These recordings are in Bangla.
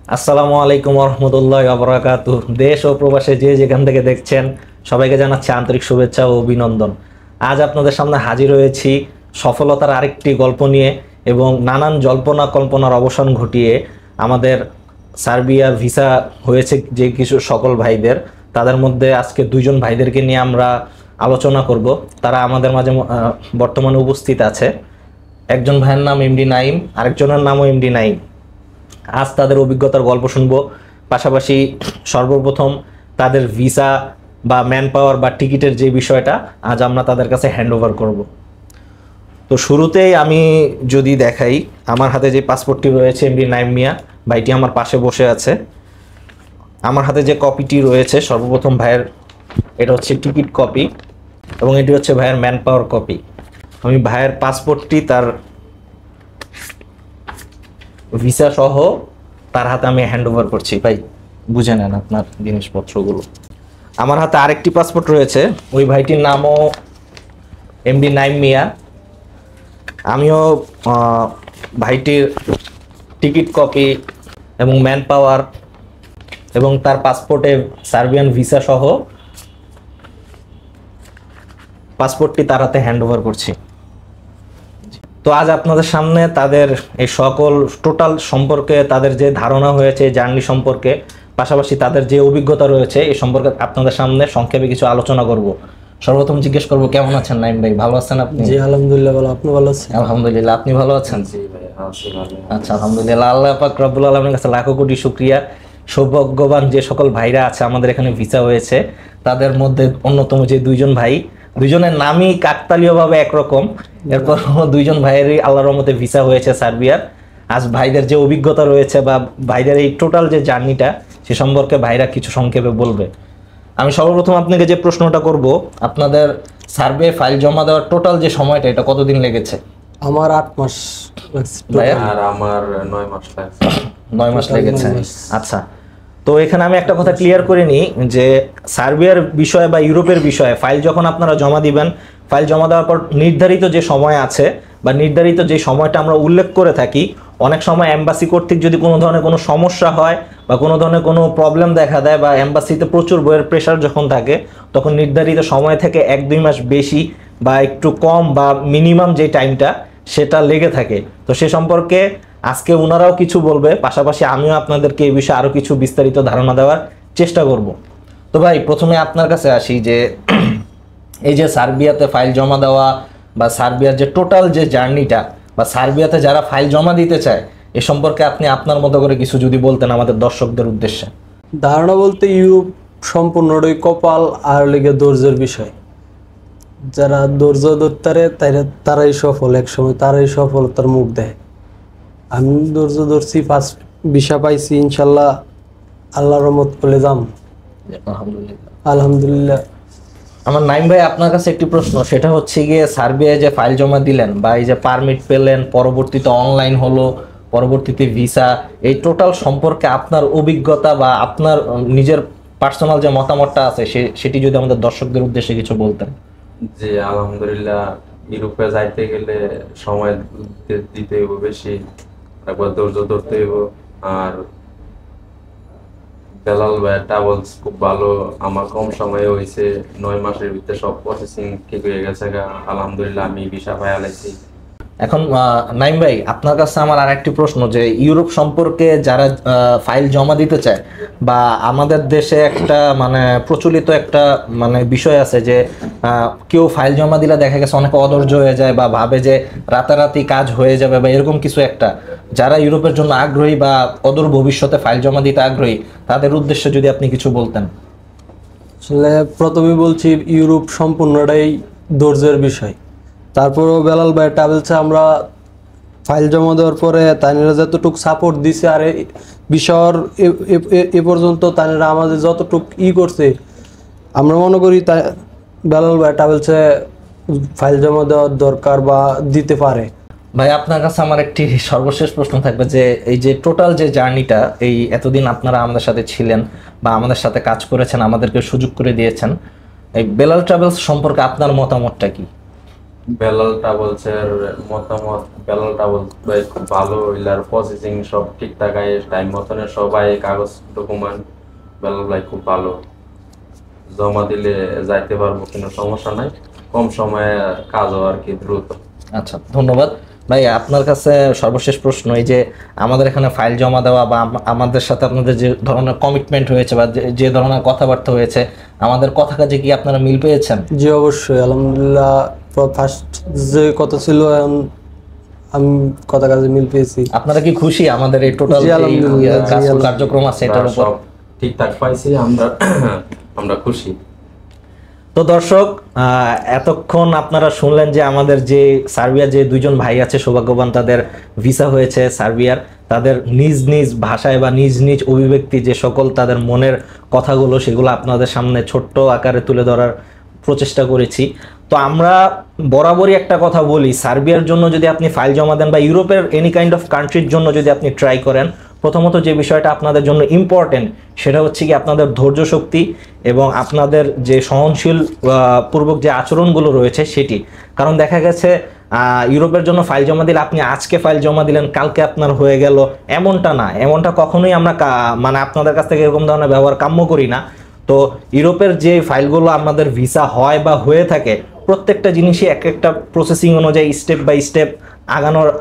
আসসালামু আলাইকুম রহমতুল্লাহ বারাকাতুহু। দেশ ও প্রবাসে যে যেখান থেকে দেখছেন সবাইকে জানাচ্ছি আন্তরিক শুভেচ্ছা ও অভিনন্দন। আজ আপনাদের সামনে হাজির হয়েছি সফলতার আরেকটি গল্প নিয়ে এবং নানান জল্পনা কল্পনার অবসান ঘটিয়ে আমাদের সার্বিয়া ভিসা হয়েছে যে কিছু সকল ভাইদের, তাদের মধ্যে আজকে দুইজন ভাইদেরকে নিয়ে আমরা আলোচনা করব। তারা আমাদের মাঝে বর্তমানে উপস্থিত আছে। একজন ভাইয়ের নাম এমডি নাইম, আরেকজনের নামও এমডি নাইম। আজ তাদের অভিজ্ঞতার গল্প শুনবো, পাশাপাশি সর্বপ্রথম তাদের ভিসা বা ম্যান পাওয়ার বা টিকিটের যে বিষয়টা আজ আমরা তাদের কাছে হ্যান্ড ওভার করবো। তো শুরুতেই আমি যদি দেখাই, আমার হাতে যে পাসপোর্টটি রয়েছে এমডি নাইম মিয়া ভাইটি আমার পাশে বসে আছে। আমার হাতে যে কপিটি রয়েছে সর্বপ্রথম ভাইয়ের, এটা হচ্ছে টিকিট কপি এবং এটি হচ্ছে ভাইয়ের ম্যান পাওয়ার কপি। আমি ভাইয়ের পাসপোর্টটি তার ভিসা সহ তার হাতে আমি হ্যান্ড ওভার করছি। ভাই বুঝে নেন আপনার জিনিসপত্রগুলো। আমার হাতে আরেকটি পাসপোর্ট রয়েছে, ওই ভাইটির নামও এমডি নাইম মিয়া। আমিও ভাইটির টিকিট কপি এবং ম্যান পাওয়ার এবং তার পাসপোর্টে সার্বিয়ান ভিসা সহ পাসপোর্টটি তার হাতে হ্যান্ড ওভার করছি। তো আজ আপনাদের সামনে তাদের এই সকল টোটাল সম্পর্কে, তাদের যে ধারণা হয়েছে জার্নি সম্পর্কে, পাশাপাশি তাদের যে অভিজ্ঞতা রয়েছে এই সম্পর্কে আপনাদের সামনে সংক্ষেপে কিছু আলোচনা করব। সর্বপ্রথম জিজ্ঞেস করব, কেমন আছেন নাইম ভাই? ভালো আছেন আপনি? জি আলহামদুলিল্লাহ ভালো। আপনি ভালো আছেন? আলহামদুলিল্লাহ। আপনি ভালো আছেন? জি ভাই, আছি ভালো। আচ্ছা, আলহামদুলিল্লাহ। আল্লাহ পাক রব্বুল আলামিনের কাছে লাখো কোটি শুকরিয়া। সৌভাগ্যবান যে সকল ভাইরা আছে আমাদের এখানে ভিসা হয়েছে, তাদের মধ্যে অন্যতম যে দুইজন ভাই, দুইজনের নামই কাকতালীয়ভাবে একরকম, এরপর দুইজন ভাইয়েরই আল্লাহর রহমতে ভিসা হয়েছে সার্বিয়ার। আজ ভাইদের যে অভিজ্ঞতা রয়েছে বা ভাইদের এই টোটাল যে জার্নিটা, সে সম্পর্কে ভাইরা কিছু সংক্ষেপে বলবে। আমি সর্বপ্রথম আপনাকে যে প্রশ্নটা করব, আপনাদের সার্ভে ফাইল জমা দেওয়ার টোটাল যে সময়টা, এটা কতদিন লেগেছে? আমার 8 মাস লাগছে। ভাইয়া? আর আমার 9 মাস লাগছে। 9 মাস লেগেছে। 9 মাস। আচ্ছা, তো এখানে আমি একটা কথা ক্লিয়ার করে নিই যে সার্বিয়ার বিষয়ে বা ইউরোপের বিষয়ে ফাইল যখন আপনারা জমা দিবেন, ফাইল জমা দেওয়ার পর নির্ধারিত যে সময় আছে বা নির্ধারিত যে সময়টা আমরা উল্লেখ করে থাকি, অনেক সময় এম্বাসি কর্তৃক যদি কোনো ধরনের কোনো সমস্যা হয় বা কোনো ধরনের কোনো প্রবলেম দেখা দেয় বা এম্বাসিতে প্রচুর বইয়ের প্রেশার যখন থাকে, তখন নির্ধারিত সময় থেকে 1-2 মাস বেশি বা একটু কম বা মিনিমাম যে টাইমটা সেটা লেগে থাকে। তো সে সম্পর্কে আজকে ওনারাও কিছু বলবে, পাশাপাশি আমিও আপনাদেরকে এই বিষয়ে আরও কিছু বিস্তারিত ধারণা দেওয়ার চেষ্টা করব। তো ভাই, প্রথমে আপনার কাছে আসি যে এই যে সার্বিয়াতে ফাইল জমা দেওয়া বা সার্বিয়ার যে টোটাল যে জার্নিটা বা সার্বিয়াতে যারা ফাইল জমা দিতে চায়, এ সম্পর্কে আপনি আপনার মতো করে কিছু যদি বলতেন আমাদের দর্শকদের উদ্দেশ্যে। ধারণা বলতে ইউরোপ সম্পূর্ণটাই কপাল আর লেগে ধৈর্যের বিষয়। যারা ধৈর্য ধরতারে তারাই সফল, একসময় তারাই সফলতার মুখ দেয়। আমি ধৈর্য ধরছি, ফার্স্ট ভিসা পাইছি, ইনশাল্লাহ আল্লাহর রহমত করলে যাম। আলহামদুলিল্লাহ। আলহামদুলিল্লাহ। আমার নাইম ভাই, আপনার কাছে একটি প্রশ্ন, সেটা হচ্ছে গিয়ে সার্বিয়ায় যে ফাইল জমা দিলেন বা এই যে পারমিট পেলেন, পরবর্তীতে অনলাইন হলো, পরবর্তীতে ভিসা, এই টোটাল সম্পর্কে আপনার অভিজ্ঞতা বা আপনার নিজের পার্সোনাল যে মতামতটা আছে সেটি যদি আমাদের দর্শকদের উদ্দেশ্যে কিছু বলতেন। জি আলহামদুলিল্লাহ, ইউরোপে যাইতে গেলে সময় দিতে হইব বেশি, একবার ধৈর্য ধরতে হইব। আর বেলাল ভাই ট্রাভেলস খুব ভালো, আমার কম সময়ে হয়েছে, 9 মাসের ভিতরে সব প্রসেসিং ঠিক হয়ে গেছে। আলহামদুলিল্লাহ আমি ভিসা পাই আলাইছি। এখন নাইম ভাই, আপনার কাছে আমার আর একটি প্রশ্ন, যে ইউরোপ সম্পর্কে যারা ফাইল জমা দিতে চায় বা আমাদের দেশে একটা মানে প্রচলিত একটা মানে বিষয় আছে যে কেউ ফাইল জমা দিলে দেখা গেছে অনেক অধৈর্য হয়ে যায় বা ভাবে যে রাতারাতি কাজ হয়ে যাবে বা এরকম কিছু একটা। যারা ইউরোপের জন্য আগ্রহী বা অদূর ভবিষ্যতে ফাইল জমা দিতে আগ্রহী, তাদের উদ্দেশ্যে যদি আপনি কিছু বলতেন। আসলে প্রথমে বলছি ইউরোপ সম্পূর্ণটাই ধৈর্যের বিষয়। তারপরেও বেলাল ভাই ট্রাভেলসে আমরা ফাইল জমা দেওয়ার পরে তাইনেরা যতটুকু সাপোর্ট দিছে আর বিষয়ের এ পর্যন্ত তাইনেরা আমাদের যতটুকু করছে, আমরা মনে করি তাই বেলাল ভাই ট্রাভেলসে ফাইল জমা দেওয়ার দরকার বা দিতে পারে। ভাই, আপনার কাছে আমার একটি সর্বশেষ প্রশ্ন থাকবে যে এই যে টোটাল যে জার্নিটা, এই এতদিন আপনারা আমাদের সাথে ছিলেন বা আমাদের সাথে কাজ করেছেন, আমাদেরকে সুযোগ করে দিয়েছেন, এই বেলাল ট্রাভেলস সম্পর্কে আপনার মতামতটা কি? বেলাল ট্রাভেলসের মতামত, বেলাল ট্রাভেলস ভাই খুব ভালো, ইলার প্রসেসিং সব ঠিকঠাক আয়, টাইম মতনের সবাই কাগজ ডকুমেন্ট, বেলাল ভাই খুব ভালো, জমা দিলে যাইতে পারবো, কোনো সমস্যা নাই, কম সময়ে কাজও আর কি দ্রুত। আচ্ছা, ধন্যবাদ ভাই। আপনার কাছে সর্বশেষ প্রশ্ন, এই যে আমাদের এখানে ফাইল জমা দেওয়া বা আমাদের সাথে আপনাদের যে ধরনের কমিটমেন্ট হয়েছে বা যে ধরনের কথাবার্তা হয়েছে, আমাদের কথা কাজে কি আপনারা মিল পেয়েছেন? জি অবশ্যই, আলহামদুলিল্লাহ। ফার্স্ট যে কথা ছিল, এখন আমি কথা কাজে মিল পেয়েছি। আপনারা কি খুশি আমাদের এই টোটাল জি, আলহামদুলিল্লাহ, জি, কার্যক্রম আছে এটার উপর? সব ঠিকঠাক পাইছি আমরা, আমরা খুশি। তো দর্শক, এতক্ষণ আপনারা শুনলেন যে আমাদের যে সার্বিয়ার যে দুইজন ভাই আছে সৌভাগ্যবান, তাদের ভিসা হয়েছে সার্বিয়ার, তাদের নিজ নিজ ভাষায় বা নিজ নিজ অভিব্যক্তি যে সকল তাদের মনের কথাগুলো, সেগুলো আপনাদের সামনে ছোট্ট আকারে তুলে ধরার প্রচেষ্টা করেছি। তো আমরা বরাবরই একটা কথা বলি, সার্বিয়ার জন্য যদি আপনি ফাইল জমা দেন বা ইউরোপের এনি কাইন্ড অফ কান্ট্রির জন্য যদি আপনি ট্রাই করেন, প্রথমত যে বিষয়টা আপনাদের জন্য ইম্পর্টেন্ট সেটা হচ্ছে কি আপনাদের ধৈর্য শক্তি এবং আপনাদের যে সহনশীল পূর্বক যে আচরণগুলো রয়েছে সেটি। কারণ দেখা গেছে ইউরোপের জন্য ফাইল জমা দিলে আপনি আজকে ফাইল জমা দিলেন, কালকে আপনার হয়ে গেল, এমনটা না। এমনটা কখনোই আমরা মানে আপনাদের কাছ থেকে এরকম ধরনের ব্যবহার কাম্য করি না। তো ইউরোপের যে ফাইলগুলো আমাদের ভিসা হয় বা হয়ে থাকে, প্রত্যেকটা জিনিসই এক একটা প্রসেসিং অনুযায়ী স্টেপ বাই স্টেপ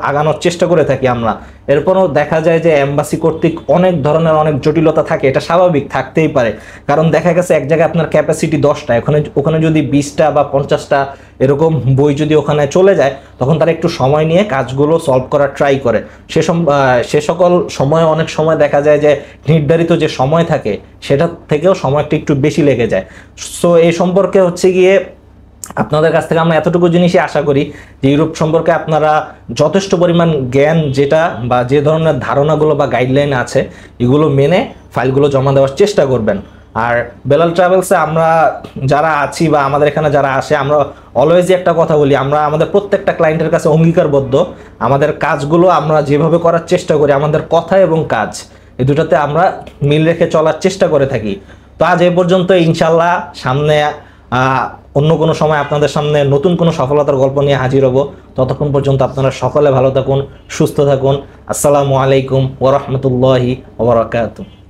আগানোর চেষ্টা করে থাকি আমরা। এরপরও দেখা যায় যে এম্বাসি কর্তৃক অনেক ধরনের অনেক জটিলতা থাকে, এটা স্বাভাবিক, থাকতেই পারে। কারণ দেখা গেছে এক জায়গায় আপনার ক্যাপাসিটি 10টা, ওখানে যদি 20টা বা 50টা এরকম বই যদি ওখানে চলে যায়, তখন তারা একটু সময় নিয়ে কাজগুলো সলভ করার ট্রাই করে। সে সকল সময় অনেক সময় দেখা যায় যে নির্ধারিত যে সময় থাকে সেটা থেকেও সময়টা একটু বেশি লেগে যায়। সো এই সম্পর্কে হচ্ছে গিয়ে আপনাদের কাছ থেকে আমরা এতটুকু জিনিসই আশা করি যে ইউরোপ সম্পর্কে আপনারা যথেষ্ট পরিমাণ জ্ঞান যেটা বা যে ধরনের ধারণাগুলো বা গাইডলাইন আছে এগুলো মেনে ফাইলগুলো জমা দেওয়ার চেষ্টা করবেন। আর বেলাল ট্রাভেলসে আমরা যারা আছি বা আমাদের এখানে যারা আসে, আমরা অলওয়েজই একটা কথা বলি, আমরা আমাদের প্রত্যেকটা ক্লায়েন্টের কাছে অঙ্গীকারবদ্ধ, আমাদের কাজগুলো আমরা যেভাবে করার চেষ্টা করি, আমাদের কথা এবং কাজ এই দুটাতে আমরা মিল রেখে চলার চেষ্টা করে থাকি। তো আজ এই পর্যন্ত, ইনশাল্লাহ সামনে অন্য কোনো সময় আপনাদের সামনে নতুন কোনো সফলতার গল্প নিয়ে হাজির হব। ততক্ষণ পর্যন্ত আপনারা সকলে ভালো থাকুন, সুস্থ থাকুন। আসসালামু আলাইকুম ওয়া রাহমাতুল্লাহি ওয়া বারাকাতুহু।